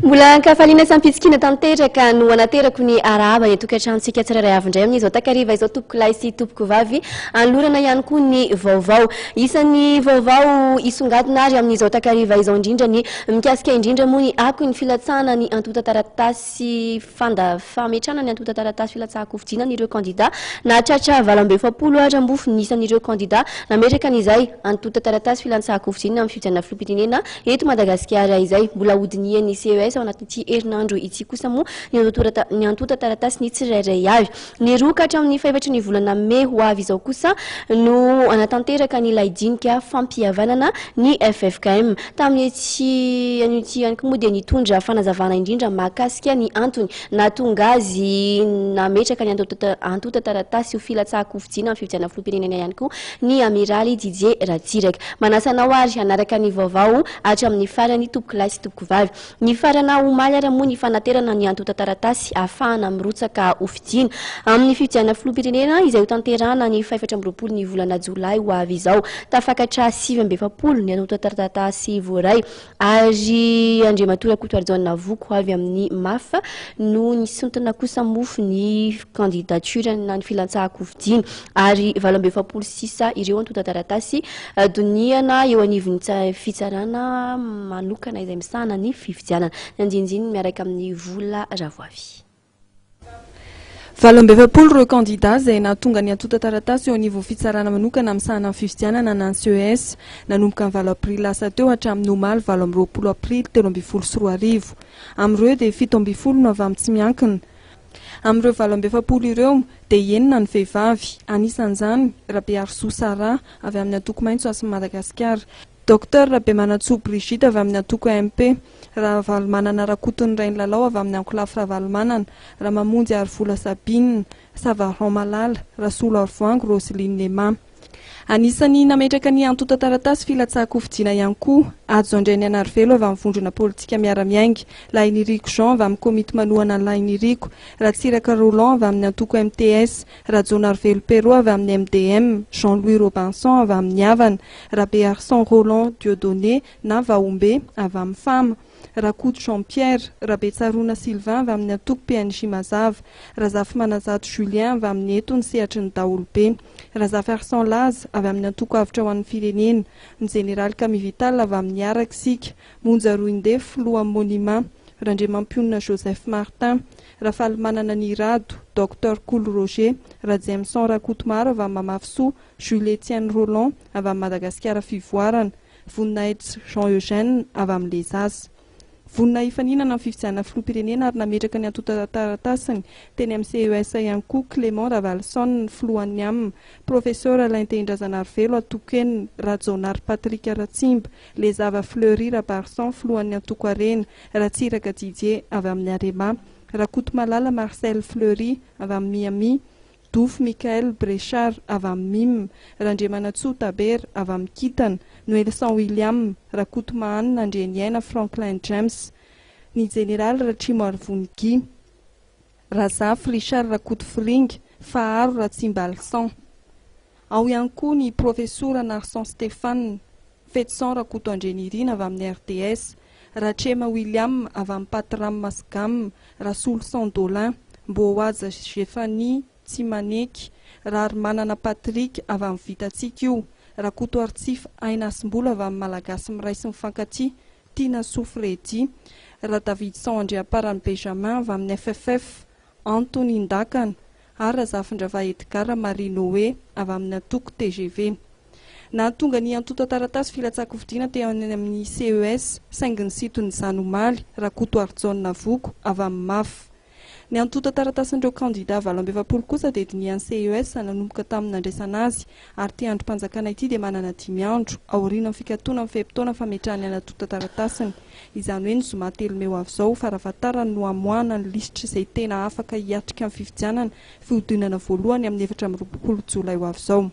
Mbola ankafaliana sampitsikina tanteraka no anaterako ny arahaba ny tokantranontsika tsirairay avy indray amin'izao takariva izao tompoko lahy sy tompoko vavy anolorana ihany koa ny vaovao isan'ny vaovao isongadina ary amin'izao takariva izao indrindra ny mikasika indrindra moa ny ako ny filatsahana ny antota taratasy fametrana ny antota taratasy filatsahakofijina n'ireo kandida na tratra 20 arambofo ny isan'ireo kandida nametraka an'izay antota taratasy filatsahakofijina amin'ny fifidianana filoham-pirenena eto Madagasikara izay mbola hodinian'ny CES ao anatin'ity herinandro ity kosa moa ny antota taratasy ny tsirairay avy ny rokatra amin'ny fahefatry ny volana May ho avy izao kosa no anatanteraka ny laidinika fampihavanana ny FFKM tamin'ity ihany koa moa dia nitondra fanazavana indrindra mahakasika ny antony natonga azy nametraka ny antota taratasy ho filatsahakofijina amin'ny fifidianana filoham-pirenena ihany koa ny amiraly Didier Ratsiraka manasanao ary anaraka ny vaovao hatramin'ny farany tompoko lahy sy tompoko vavy ny farana omaly ary moa ny fanaterana ny antota taratasy ahafahana mirotsaka ofidina amin'ny fifidianana filoham-pirenena izay ho tanterahana ny 24 ny volana Jolay ho avy izao tafakatra 20 ny antota taratasy voaray ary Andriamatora Kotoarizona Voko avy amin'ny MAF no nisontona kosa mofo ny candidature na ny filatsahakofidina ary 26 ireo antota taratasy doniana eo anivon'ny fitsarana manokana izay misahana ny fifidianana nanjinjiny miaraka amin'ny vola ravoavy 20 ireo kandida izay nahatonga ny antota taratasy eo anivon'ny fitsarana manokana misahana ny fifidianana na ny CES nanomboka ny 20 aprily lasa teo hatramin'ny omaly 20 aprily 13 amin'ireo dia 17 no avy amin'ny tsy miankina amin'ireo 20 ireo dia enina ny vehivavy anisan'izany Rabeary Sosara avy amin'ny antoko maitso Asy Madagasikara Dr Rabemanatsoa Brigitte avy amin'ny antoko MP Ravalomanana Rakotony Rainilalao avy amin'ny ankolafy Ravalomanana Ramamonjy Arivola Sabine Savaron Malala Rasolo Arvoango Roseline Lema anisany nametraka ny antota taratasy filatsahakofidina ihany koa Adzo Andreny Anarivelo avy amin'ny vondrona politika miara-miainga Lainiriko Jean avy amin'ny komity manohana Lainiriko Ratsiraka Roland avy amin'ny antoko MTS Rajona Arivelo Pero avy amin'ny MDM Jean-Louis Robinson avy amin'ny Havana Rabe Arsan Roland Dieudonné na Vaombe avy amin'ny Fama Rakoto Jean-Pierre Rabe Tsarona Sylvain avy amin'ny antoko PNJ Mazava Razafy Manazato Julien avy amin'ny eto ny sehatry ny Daolobe Razafy Arsan Laza avy amin'ny antoko avitra ho an'ny firenena ny Général Camille Vital avy amin'ny Araksika Monja Roindefo lohan'ny Monima Randriamampionina Joseph Martin Rafal Manana Nirado Dr Koul Roger Rajemson Rakotomaro avy amin'ny Mamafisoa Jules Etienne Roland avy amin'ny Madagasikara Fivoarana Voninahitra Jean Eugène avy amin'ny Les As vonina ifaninana amin'ny fifidianana filoham-pirenena ary nametraka ny antota taratasiny teny amin'ny CES ihany koa Clément Ravalson ny filohan'ny aminy professeur Alain Tendrazana Arivelo atokeny Rajonary Patrick Ratsimba Lezava Fleury Rabarsan filohan'ny antoko Arena Ratsiraka Didier avy amin'ny Arema Rakoto Malala Marcel Fleury avy amin'ny Miami Douf Michael Brechard avy amin'ny Mime Randriamanatsoa Taber avy amin'ny Kitana Noelson William Rakoto Mahanina Andreniaina Franklin James ny Général Ratrimo Arvonigy Razafy Richard Rakoto Fring Faharo Ratsimba Alsan ao ihany koa ny professeur Narsan Stéphane Fetsan Rakoto Andrenirina avy amin'ny RDS Ratrema William avy amin'ny Patram Masgam Rasolo Sandolin Mboaza Géphanie Tsimaneky Rarmanana Patrick avy amin'ny Vitatsika io Rakoto Artsif Aina Simbola avy amin'ny Malagasy Miray sy Mifankaty Tina Soufredi David Andriaparany Benjamin avy amin'ny FFF Anthony Ndakana ary Razafindrava Edgar Marie Noé avy amin'ny antoko TGV nahatonga ny antota taratasy filatsahakofidina teo amin'ny CES saingy ny sitony izany omaly Rakoto Arjona Voko avy amin'ny MAF ny antota taratasin'ireo kandida 20 kosa dia dinian'ny CES nanomboka tamin'ny nandraisana azy ary ty androm-panjakana ity dia manana 10 andro aoriana amin'ny fikatoana amin'ny fehim-potoana fametrahany ny antota taratasiny izany hoe ny zoma telo meo avy izao farafatarany no amoahana ny lisitra izay tena afaka hiatrika amin'ny fifidianana fihodinana voalohany amin'ny 24 Jolay ho avy izao